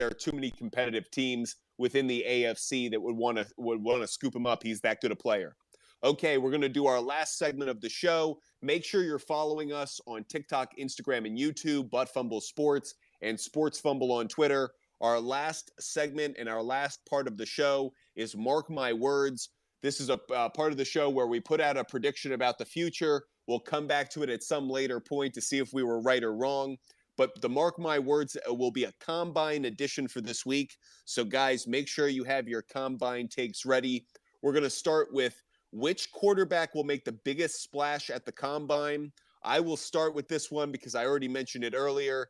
there are too many competitive teams within the AFC that would want to scoop him up. He's that good a player. Okay, we're going to do our last segment of the show. Make sure you're following us on TikTok, Instagram, and YouTube, Butt Fumble Sports and Sports Fumble on Twitter. Our last segment and our last part of the show is Mark My Words. This is a part of the show where we put out a prediction about the future. We'll come back to it at some later point to see if we were right or wrong. But the Mark My Words will be a combine edition for this week. So, guys, make sure you have your combine takes ready. We're going to start with which quarterback will make the biggest splash at the combine. I will start with this one because I already mentioned it earlier.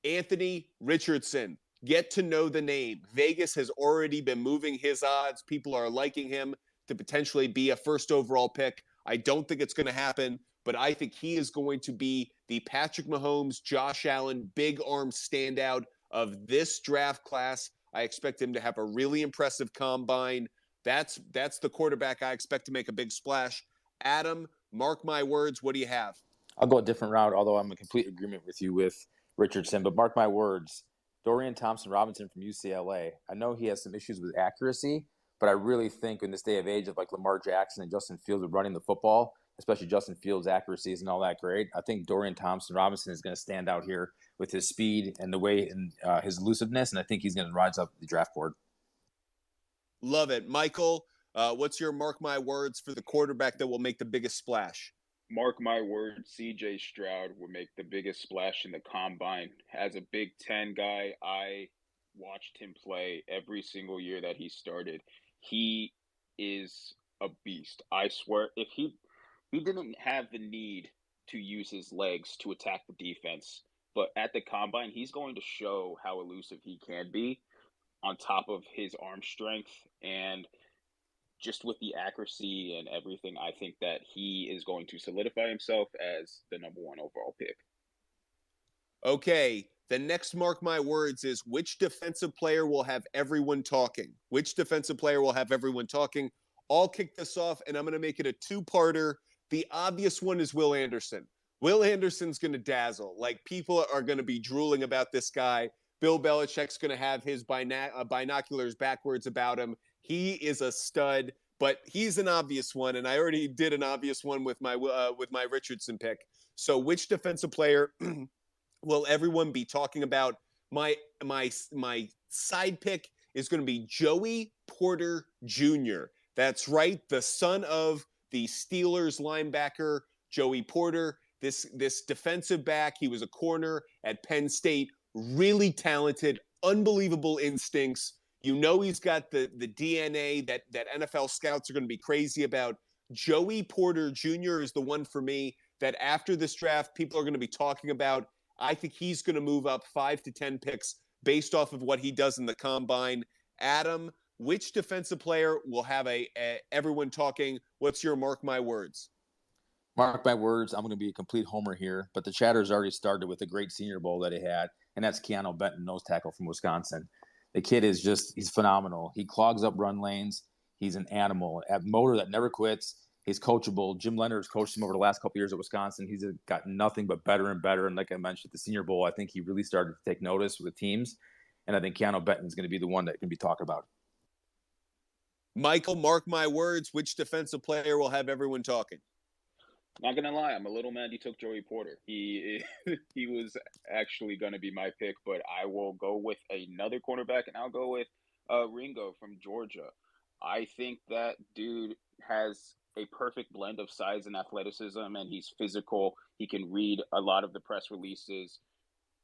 Anthony Richardson. Get to know the name. Vegas has already been moving his odds. People are liking him to potentially be a first overall pick. I don't think it's going to happen, but I think he is going to be the Patrick Mahomes, Josh Allen, big arm standout of this draft class. I expect him to have a really impressive combine. That's the quarterback I expect to make a big splash. Adam, mark my words. What do you have? I'll go a different route, although I'm in complete agreement with you with Richardson. But mark my words, Dorian Thompson-Robinson from UCLA. I know he has some issues with accuracy, but I really think in this day of age of like Lamar Jackson and Justin Fields are running the football, especially Justin Fields' accuracy isn't all that great. I think Dorian Thompson-Robinson is going to stand out here with his speed and the way and his elusiveness, and I think he's going to rise up the draft board. Love it. Michael, what's your mark my words for the quarterback that will make the biggest splash? Mark my words, C.J. Stroud will make the biggest splash in the combine. As a Big Ten guy, I watched him play every single year that he started. He is a beast. I swear, if he didn't have the need to use his legs to attack the defense, but at the combine, he's going to show how elusive he can be on top of his arm strength and just with the accuracy and everything. I think that he is going to solidify himself as the number one overall pick. Okay, the next mark my words is which defensive player will have everyone talking? Which defensive player will have everyone talking? I'll kick this off, and I'm going to make it a two-parter. The obvious one is Will Anderson. Will Anderson's going to dazzle. Like, people are going to be drooling about this guy. Bill Belichick's going to have his binoculars backwards about him. He is a stud, but he's an obvious one, and I already did an obvious one with my Richardson pick. So which defensive player will everyone be talking about? My side pick is going to be Joey Porter Jr. That's right, the son of the Steelers linebacker Joey Porter. This defensive back, he was a corner at Penn State, really talented, unbelievable instincts. You know he's got the DNA that NFL scouts are going to be crazy about. Joey Porter Jr. is the one for me that after this draft, people are going to be talking about. I think he's going to move up 5 to 10 picks based off of what he does in the combine. Adam, which defensive player will have everyone talking? What's your mark my words? Mark my words, I'm going to be a complete homer here, but the chatter's already started with a great Senior Bowl that he had, and that's Keanu Benton, nose tackle from Wisconsin. The kid is he's phenomenal. He clogs up run lanes. He's an animal, a motor that never quits. He's coachable. Jim Leonard's coached him over the last couple of years at Wisconsin. He's got nothing but better and better. And like I mentioned, at the Senior Bowl, I think he really started to take notice with teams. And I think Keanu Benton is going to be the one that can be talked about. Michael, mark my words, which defensive player will have everyone talking? Not going to lie, I'm a little mad you took Joey Porter. He was actually going to be my pick, but I will go with another cornerback, and I'll go with Ringo from Georgia. I think that dude has a perfect blend of size and athleticism, and he's physical. He can read a lot of the press releases.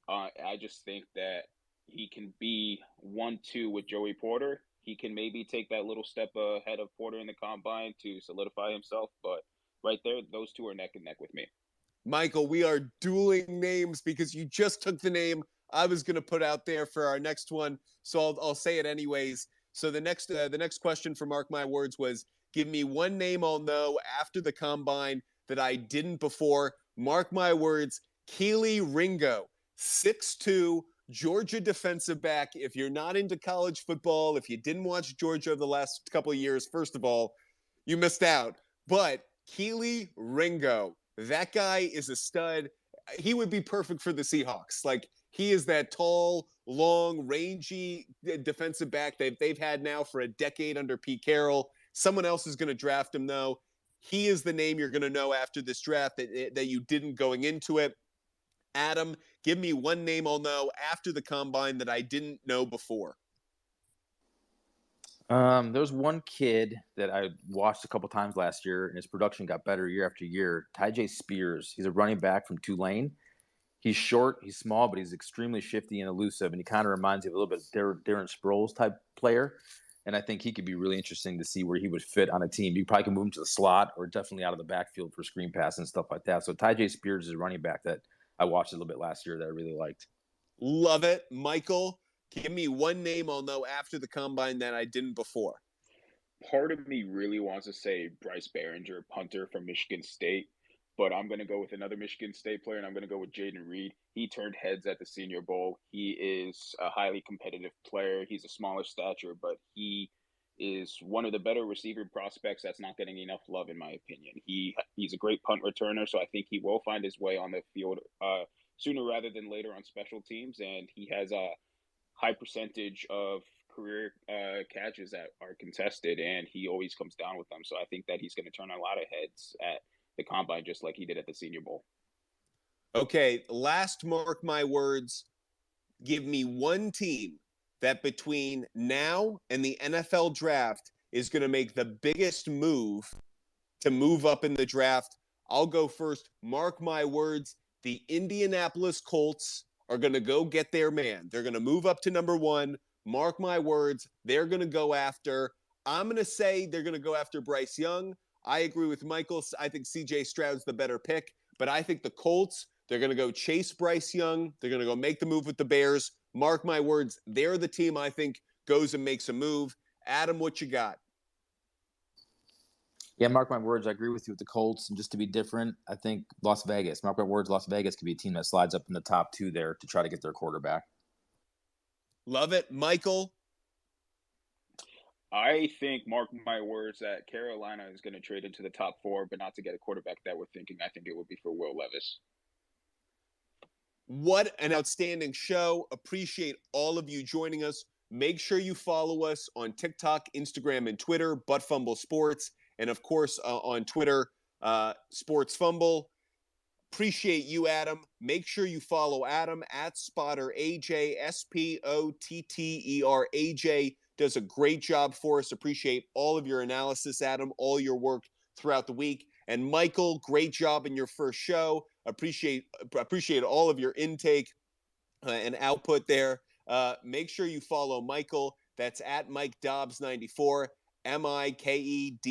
I just think that he can be 1-2 with Joey Porter. He can maybe take that little step ahead of Porter in the combine to solidify himself, but right there, those two are neck and neck with me. Michael, we are dueling names because you just took the name I was going to put out there for our next one, so I'll say it anyways. So the next question for Mark My Words was, give me one name I'll know after the combine that I didn't before. Mark my words, Kelee Ringo, 6'2", Georgia defensive back. If you're not into college football, if you didn't watch Georgia the last couple of years, first of all, you missed out. But Kelee Ringo, that guy is a stud. He would be perfect for the Seahawks. Like, He is that tall, long, rangy defensive back they've had now for a decade under Pete Carroll. Someone else is going to draft him, though. He is the name you're going to know after this draft that you didn't going into it. Adam, give me one name I'll know after the combine that I didn't know before. There's one kid that I watched a couple times last year, and his production got better year after year. Tyjae Spears. He's a running back from Tulane. He's short, he's small, but he's extremely shifty and elusive, and he kind of reminds you of a little bit of Darren Sproles type player. And I think he could be really interesting to see where he would fit on a team. You probably can move him to the slot or definitely out of the backfield for screen pass and stuff like that. So Tyjae Spears is a running back that I watched a little bit last year that I really liked. Love it. Michael, give me one name I'll know after the combine that I didn't before. Part of me really wants to say Bryce Behringer, punter from Michigan State, but I'm going to go with another Michigan State player, and I'm going to go with Jaden Reed. He turned heads at the Senior Bowl. He is a highly competitive player. He's a smaller stature, but he is one of the better receiver prospects that's not getting enough love, in my opinion. He's a great punt returner, so I think he will find his way on the field sooner rather than later on special teams, and he has a high percentage of career catches that are contested, and he always comes down with them. So I think that he's going to turn a lot of heads at the combine, just like he did at the Senior Bowl. Okay, last mark my words. Give me one team that between now and the NFL draft is going to make the biggest move to move up in the draft. I'll go first. Mark my words. The Indianapolis Colts are going to go get their man. They're going to move up to number 1. Mark my words. They're going to go after. I'm going to say they're going to go after Bryce Young. I agree with Michael. I think C.J. Stroud's the better pick, but I think the Colts, they're going to go chase Bryce Young. They're going to go make the move with the Bears. Mark my words. They're the team I think goes and makes a move. Adam, what you got? Yeah, mark my words. I agree with you with the Colts. And just to be different, I think Las Vegas, mark my words, Las Vegas could be a team that slides up in the top 2 there to try to get their quarterback. Love it. Michael? I think, mark my words, that Carolina is going to trade into the top 4, but not to get a quarterback that we're thinking. I think it would be for Will Levis. What an outstanding show. Appreciate all of you joining us. Make sure you follow us on TikTok, Instagram, and Twitter, But Fumble Sports. And, of course, on Twitter, Sports Fumble. Appreciate you, Adam. Make sure you follow Adam at Spotter AJ, SPOTTERAJ. Does a great job for us. Appreciate all of your analysis, Adam, all your work throughout the week. And Michael, great job in your first show. Appreciate all of your intake and output there. Make sure you follow Michael. That's at Mike Dobbs 94. MIKEDOBBS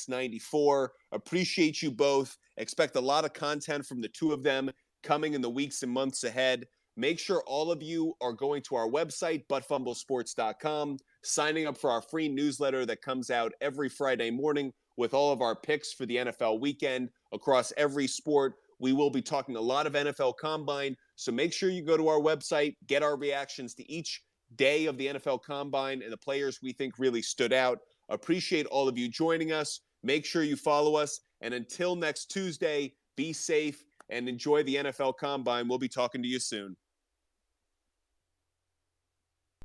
94. Appreciate you both. Expect a lot of content from the two of them coming in the weeks and months ahead. Make sure all of you are going to our website, butfumblesports.com, signing up for our free newsletter that comes out every Friday morning with all of our picks for the NFL weekend across every sport. We will be talking a lot of NFL Combine, so make sure you go to our website, get our reactions to each day of the NFL Combine and the players we think really stood out. Appreciate all of you joining us. Make sure you follow us. And until next Tuesday, be safe and enjoy the NFL Combine. We'll be talking to you soon.